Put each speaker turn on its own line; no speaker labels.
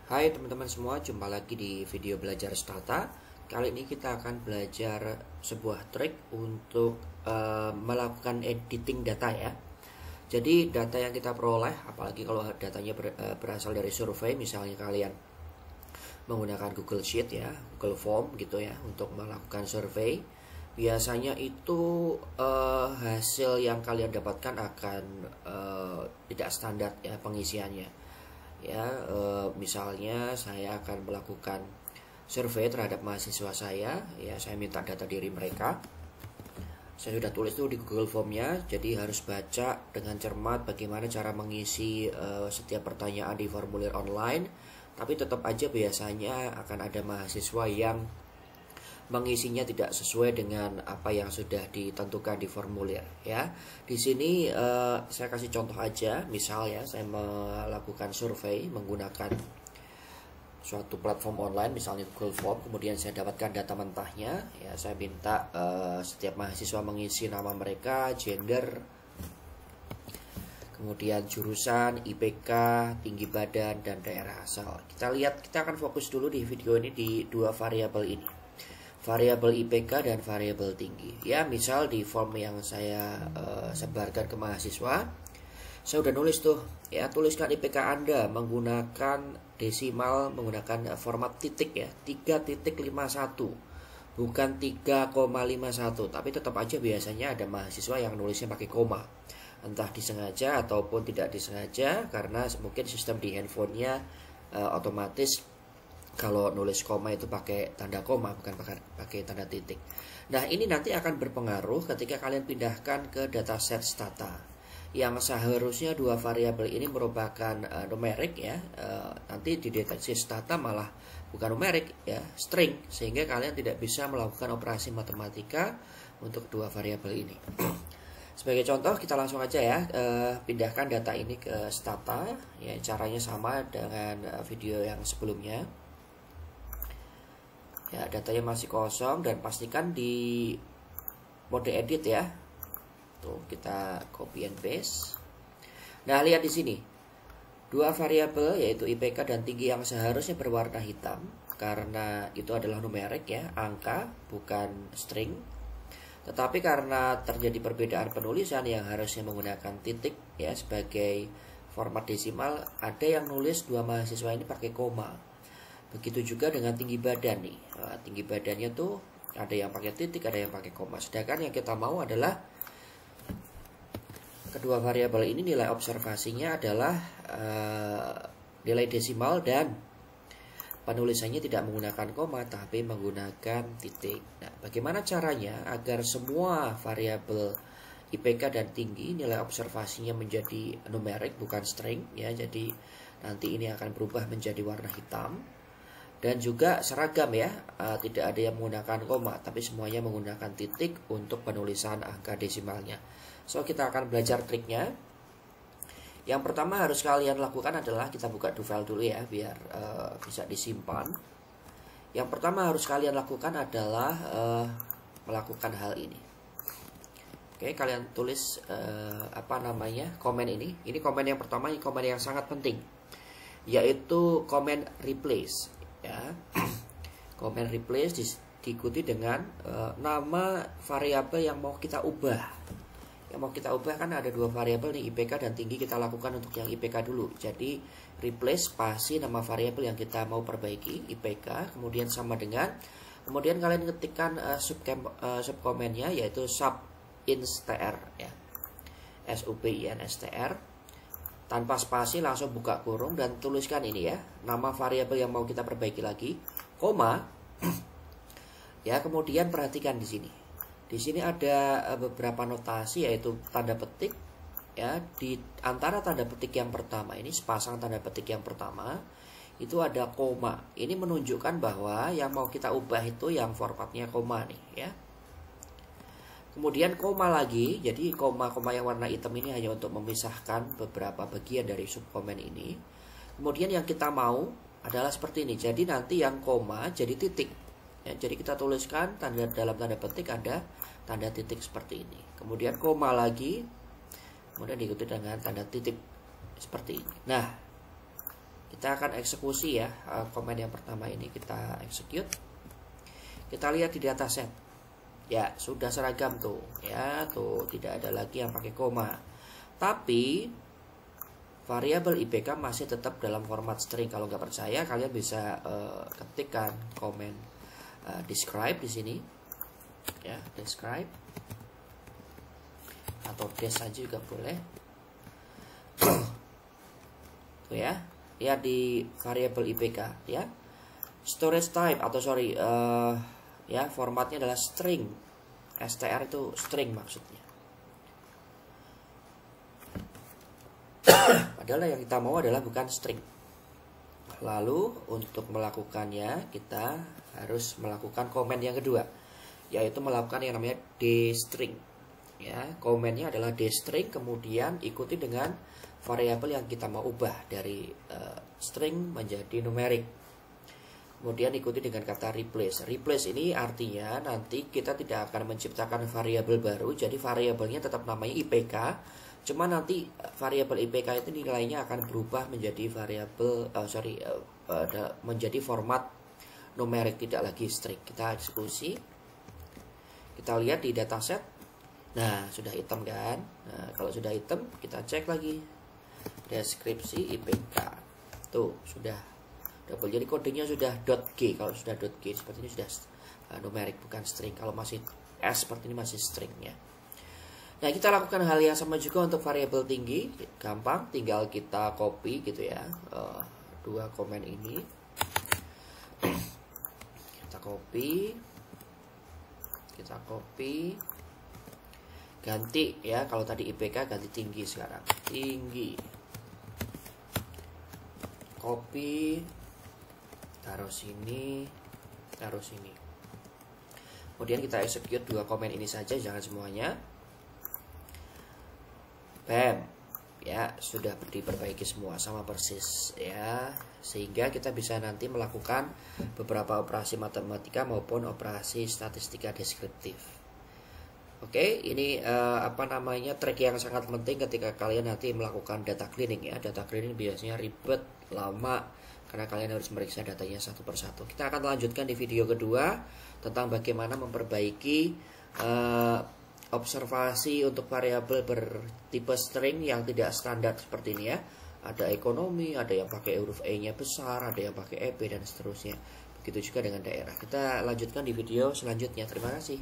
Hai teman-teman semua, jumpa lagi di video belajar Stata. Kali ini kita akan belajar sebuah trik untuk melakukan editing data ya. Jadi data yang kita peroleh, apalagi kalau datanya berasal dari survei, misalnya kalian menggunakan Google Sheet ya, Google Form gitu ya, untuk melakukan survei. Biasanya itu hasil yang kalian dapatkan akan tidak standar ya pengisiannya. Ya, misalnya saya akan melakukan survei terhadap mahasiswa saya, ya saya minta data diri mereka. Saya sudah tulis tuh di Google Formnya, jadi harus baca dengan cermat bagaimana cara mengisi setiap pertanyaan di formulir online. Tapi tetap aja biasanya akan ada mahasiswa yang mengisinya tidak sesuai dengan apa yang sudah ditentukan di formulir ya. Di sini saya kasih contoh aja, misal ya saya melakukan survei menggunakan suatu platform online, misalnya Google Form, kemudian saya dapatkan data mentahnya ya. Saya minta setiap mahasiswa mengisi nama mereka, gender, kemudian jurusan, IPK, tinggi badan, dan daerah asal. Kita akan fokus dulu di video ini di dua variabel ini, variabel IPK dan variabel tinggi. Ya, misal di form yang saya sebarkan ke mahasiswa, saya udah nulis tuh, ya tuliskan IPK Anda menggunakan desimal, menggunakan format titik ya, 3.51, bukan 3,51. Tapi tetap aja biasanya ada mahasiswa yang nulisnya pakai koma, entah disengaja ataupun tidak disengaja, karena mungkin sistem di handphonenya otomatis kalau nulis koma itu pakai tanda koma, bukan pakai tanda titik. Nah, ini nanti akan berpengaruh ketika kalian pindahkan ke dataset Stata, yang seharusnya dua variabel ini merupakan numerik ya. Nanti di dataset Stata malah bukan numerik ya, string, sehingga kalian tidak bisa melakukan operasi matematika untuk dua variabel ini. Sebagai contoh, kita langsung aja ya pindahkan data ini ke Stata. Ya, caranya sama dengan video yang sebelumnya. Ya, datanya masih kosong dan pastikan di mode edit ya. Tuh, kita copy and paste. Nah, lihat di sini. Dua variabel yaitu IPK dan tinggi yang seharusnya berwarna hitam karena itu adalah numerik ya, angka bukan string. Tetapi karena terjadi perbedaan penulisan yang harusnya menggunakan titik ya sebagai format desimal, ada yang nulis dua mahasiswa ini pakai koma. Begitu juga dengan tinggi badan nih. Nah, tinggi badannya tuh ada yang pakai titik, ada yang pakai koma. Sedangkan yang kita mau adalah kedua variabel ini nilai observasinya adalah nilai desimal dan penulisannya tidak menggunakan koma tapi menggunakan titik. Nah, bagaimana caranya agar semua variabel IPK dan tinggi nilai observasinya menjadi numerik bukan string ya. Jadi nanti ini akan berubah menjadi warna hitam. Dan juga seragam ya, tidak ada yang menggunakan koma, tapi semuanya menggunakan titik untuk penulisan angka desimalnya. So, kita akan belajar triknya. Yang pertama harus kalian lakukan adalah, kita buka do file dulu ya, biar bisa disimpan. Yang pertama harus kalian lakukan adalah melakukan hal ini. Oke, kalian tulis komen ini. Ini komen yang pertama, ini komen yang sangat penting, yaitu komen replace. Ya, comment replace diikuti dengan nama variabel yang mau kita ubah. Yang mau kita ubah kan ada dua variabel nih, IPK dan tinggi. Kita lakukan untuk yang IPK dulu. Jadi replace spasi nama variabel yang kita mau perbaiki, IPK, kemudian sama dengan, kemudian kalian ketikkan subkomennya yaitu subinstr ya, subinstr. Tanpa spasi, langsung buka kurung dan tuliskan ini ya, nama variabel yang mau kita perbaiki lagi, koma. Ya, kemudian perhatikan di sini. Di sini ada beberapa notasi yaitu tanda petik ya. Di antara tanda petik yang pertama ini, sepasang tanda petik yang pertama itu ada koma. Ini menunjukkan bahwa yang mau kita ubah itu yang formatnya koma nih ya. Kemudian koma lagi, jadi koma-koma yang warna hitam ini hanya untuk memisahkan beberapa bagian dari subkomen ini. Kemudian yang kita mau adalah seperti ini, jadi nanti yang koma jadi titik. Ya, jadi kita tuliskan dalam tanda petik ada tanda titik seperti ini. Kemudian koma lagi, kemudian diikuti dengan tanda titik seperti ini. Nah, Kita akan eksekusi ya, komen yang pertama ini kita execute. Kita lihat di dataset. Ya, sudah seragam tuh. Ya, tuh tidak ada lagi yang pakai koma. Tapi variabel IPK masih tetap dalam format string. Kalau nggak percaya, kalian bisa ketikkan komen describe di sini. Ya, describe atau des saja juga boleh. Tuh ya. Lihat di variabel IPK ya. Storage type atau sorry ya, formatnya adalah string. str itu string maksudnya. Padahal yang kita mau adalah bukan string. Lalu untuk melakukannya kita harus melakukan komen yang kedua, yaitu melakukan yang namanya dstring. Ya, komennya adalah dstring, kemudian ikuti dengan variabel yang kita mau ubah dari string menjadi numerik. Kemudian ikuti dengan kata replace. Replace ini artinya nanti kita tidak akan menciptakan variabel baru, jadi variabelnya tetap namanya IPK. Cuma nanti variabel IPK itu nilainya akan berubah menjadi variabel menjadi format numerik, tidak lagi string. Kita eksekusi. Kita lihat di dataset. Nah, sudah hitam kan? Nah, kalau sudah hitam, kita cek lagi deskripsi IPK. Tuh, sudah double. Jadi kodenya sudah .g. Kalau sudah .g seperti ini sudah numerik bukan string. Kalau masih S seperti ini masih string ya. Nah, kita lakukan hal yang sama juga untuk variabel tinggi. Gampang, tinggal kita copy gitu ya. Dua komen ini. Kita copy. Ganti ya, kalau tadi IPK ganti tinggi sekarang. Tinggi. Copy. Taruh sini. Kemudian kita execute dua komen ini saja, jangan semuanya. Bam. Ya, sudah diperbaiki semua sama persis ya. Sehingga kita bisa nanti melakukan beberapa operasi matematika maupun operasi statistika deskriptif. Oke, ini trik yang sangat penting ketika kalian nanti melakukan data cleaning ya. Data cleaning biasanya ribet, lama, karena kalian harus meriksa datanya satu persatu. Kita akan lanjutkan di video kedua tentang bagaimana memperbaiki observasi untuk variabel bertipe string yang tidak standar seperti ini ya. Ada ekonomi, ada yang pakai huruf E-nya besar, ada yang pakai EP dan seterusnya. Begitu juga dengan daerah. Kita lanjutkan di video selanjutnya. Terima kasih.